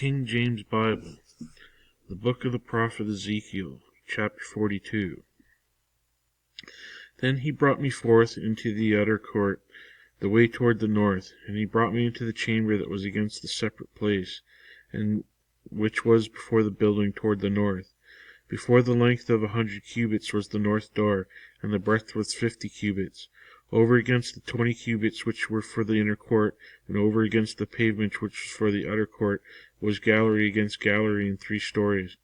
King James Bible, the book of the prophet Ezekiel, chapter 42. Then he brought me forth into the outer court, the way toward the north, and he brought me into the chamber that was against the separate place, and which was before the building toward the north. Before the length of 100 cubits was the north door, and the breadth was 50 cubits. Over against the 20 cubits which were for the inner court, and over against the pavement which was for the outer court, was gallery against gallery in 3 stories.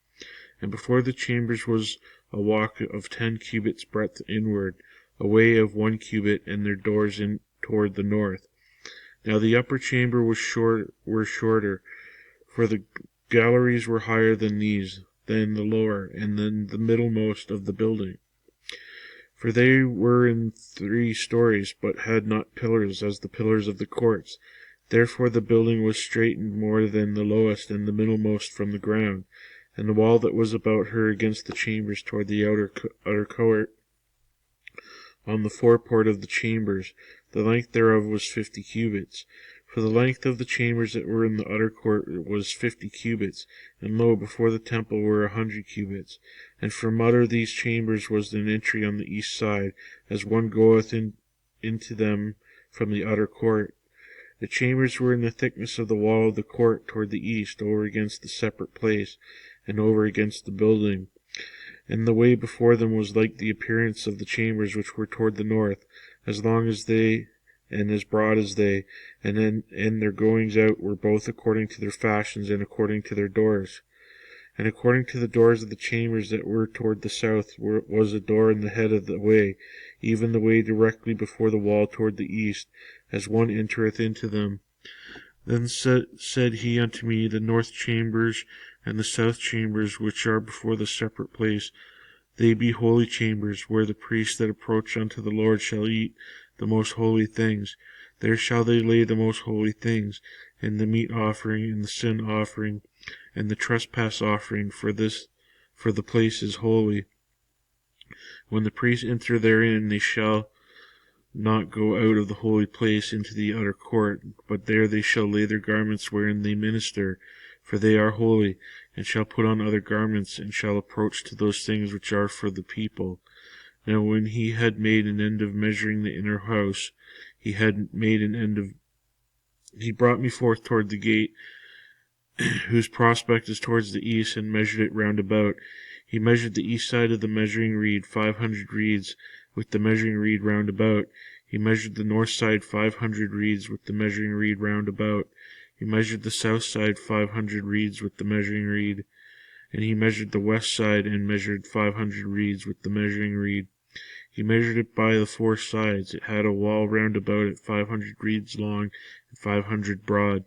And before the chambers was a walk of 10 cubits breadth inward, a way of 1 cubit, and their doors in toward the north. Now the upper chamber were shorter, for the galleries were higher than these, than the lower, and than the middlemost of the building. For they were in 3 stories, but had not pillars as the pillars of the courts. Therefore the building was straitened more than the lowest and the middlemost from the ground. And the wall that was about her against the chambers toward the outer court, on the foreport of the chambers, the length thereof was 50 cubits. For the length of the chambers that were in the outer court was 50 cubits, and lo, before the temple were 100 cubits. And from out of these chambers was an entry on the east side, as one goeth into them from the outer court. The chambers were in the thickness of the wall of the court toward the east, over against the separate place, and over against the building. And the way before them was like the appearance of the chambers which were toward the north, as long as they, and as broad as they, and their goings out were both according to their fashions and according to their doors. And according to the doors of the chambers that were toward the south was a door in the head of the way, even the way directly before the wall toward the east, as one entereth into them. Then said he unto me, the north chambers and the south chambers, which are before the separate place, they be holy chambers, where the priests that approach unto the Lord shall eat the most holy things. There shall they lay the most holy things, and the meat offering, and the sin offering, and the trespass offering, for the place is holy. When the priests enter therein, they shall not go out of the holy place into the outer court, but there they shall lay their garments wherein they minister, for they are holy, and shall put on other garments, and shall approach to those things which are for the people. Now when he had made an end of measuring the inner house, he brought me forth toward the gate, whose prospect is towards the east, and measured it round about. He measured the east side of the measuring reed 500 reeds, with the measuring reed round about. He measured the north side 500 reeds, with the measuring reed round about. He measured the south side 500 reeds, with the measuring reed. And he measured the west side, and measured 500 reeds, with the measuring reed. He measured it by the 4 sides. It had a wall round about it 500 reeds long, and 500 broad,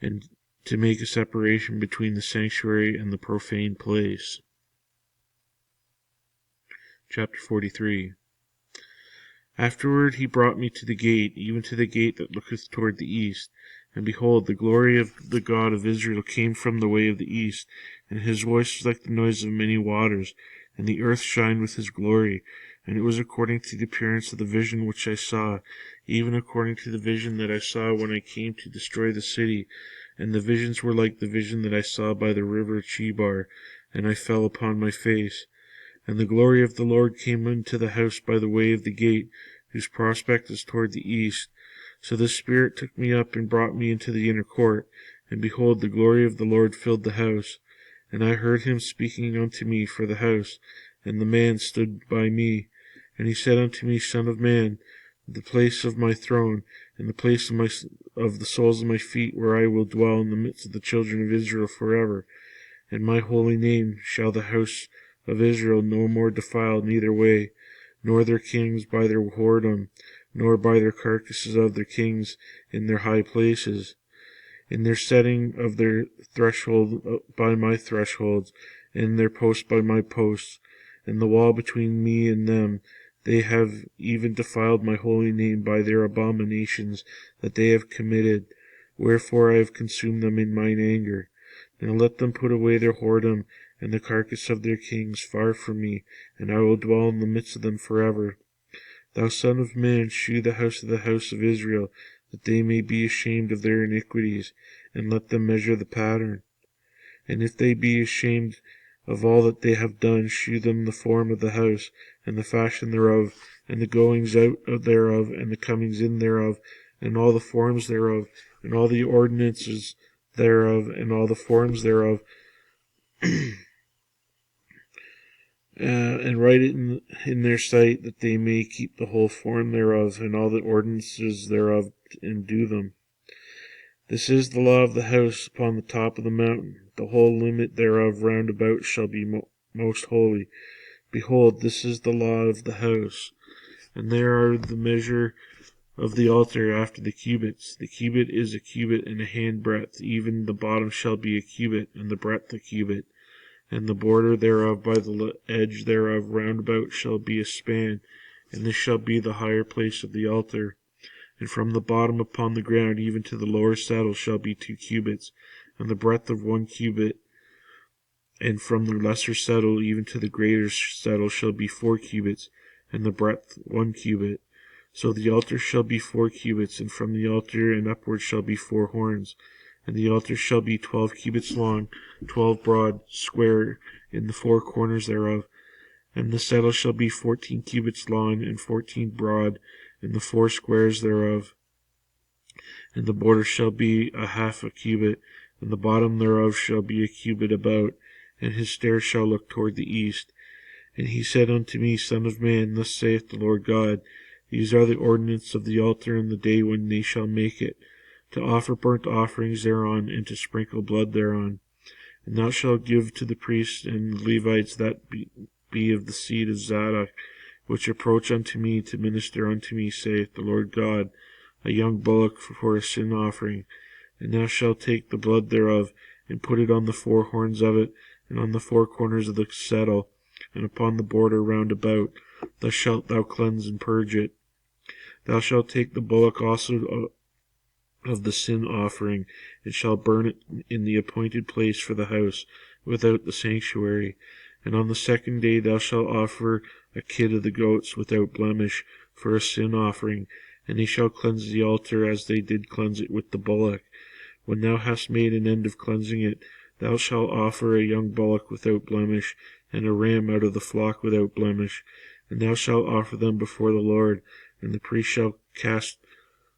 and to make a separation between the sanctuary and the profane place. Chapter 43. Afterward he brought me to the gate, even to the gate that looketh toward the east. And behold, the glory of the God of Israel came from the way of the east, and his voice was like the noise of many waters, and the earth shined with his glory. And it was according to the appearance of the vision which I saw, even according to the vision that I saw when I came to destroy the city. And the visions were like the vision that I saw by the river Chebar, and I fell upon my face. And the glory of the Lord came into the house by the way of the gate, whose prospect is toward the east. So the Spirit took me up and brought me into the inner court, and behold, the glory of the Lord filled the house. And I heard him speaking unto me for the house, and the man stood by me. And he said unto me, Son of man, the place of my throne, and the place of the soles of my feet, where I will dwell in the midst of the children of Israel forever. And my holy name shall the house of Israel no more defile neither way, nor their kings by their whoredom, nor by their carcasses of their kings in their high places, in their setting of their threshold by my thresholds, and their posts by my posts, and the wall between me and them. They have even defiled my holy name by their abominations that they have committed, wherefore I have consumed them in mine anger. Now let them put away their whoredom, and the carcass of their kings far from me, and I will dwell in the midst of them forever. Thou son of man, shew the house of Israel, that they may be ashamed of their iniquities, and let them measure the pattern. And if they be ashamed of all that they have done, shew them the form of the house, and the fashion thereof, and the goings out thereof, and the comings in thereof, and all the forms thereof, and all the ordinances thereof, and all the forms thereof, and write it in their sight, that they may keep the whole form thereof, and all the ordinances thereof, and do them. This is the law of the house upon the top of the mountain. The whole limit thereof round about shall be most holy. Behold, this is the law of the house. And there are the measure of the altar after the cubits. The cubit is a cubit and a hand breadth. Even the bottom shall be a cubit, and the breadth a cubit. And the border thereof by the edge thereof round about shall be a span. And this shall be the higher place of the altar. And from the bottom upon the ground even to the lower saddle shall be 2 cubits, and the breadth of 1 cubit. And from the lesser saddle even to the greater saddle shall be 4 cubits, and the breadth 1 cubit. So the altar shall be 4 cubits, and from the altar and upward shall be 4 horns. And the altar shall be 12 cubits long, 12 broad, square in the 4 corners thereof. And the saddle shall be 14 cubits long, and 14 broad in the 4 squares thereof. And the border shall be a half a cubit, and the bottom thereof shall be a cubit about, and his stairs shall look toward the east. And he said unto me, Son of man, thus saith the Lord God, these are the ordinances of the altar in the day when they shall make it, to offer burnt offerings thereon, and to sprinkle blood thereon. And thou shalt give to the priests and the Levites that be of the seed of Zadok, which approach unto me to minister unto me, saith the Lord God, a young bullock for a sin offering. And thou shalt take the blood thereof, and put it on the 4 horns of it, and on the 4 corners of the saddle, and upon the border round about. Thus shalt thou cleanse and purge it. Thou shalt take the bullock also of the sin offering, and shalt burn it in the appointed place for the house, without the sanctuary. And on the 2nd day thou shalt offer a kid of the goats without blemish for a sin offering, and they shall cleanse the altar as they did cleanse it with the bullock. When thou hast made an end of cleansing it, thou shalt offer a young bullock without blemish, and a ram out of the flock without blemish, and thou shalt offer them before the Lord, and the priest shall cast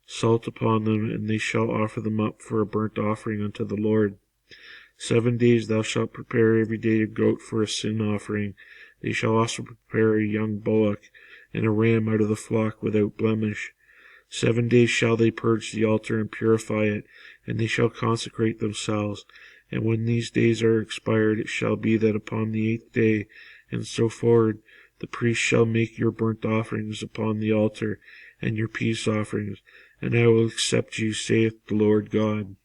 salt upon them, and they shall offer them up for a burnt offering unto the Lord. 7 days thou shalt prepare every day a goat for a sin offering. They shall also prepare a young bullock, and a ram out of the flock without blemish. 7 days shall they purge the altar and purify it, and they shall consecrate themselves. And when these days are expired, it shall be that upon the 8th day, and so forward, the priest shall make your burnt offerings upon the altar, and your peace offerings, and I will accept you, saith the Lord God.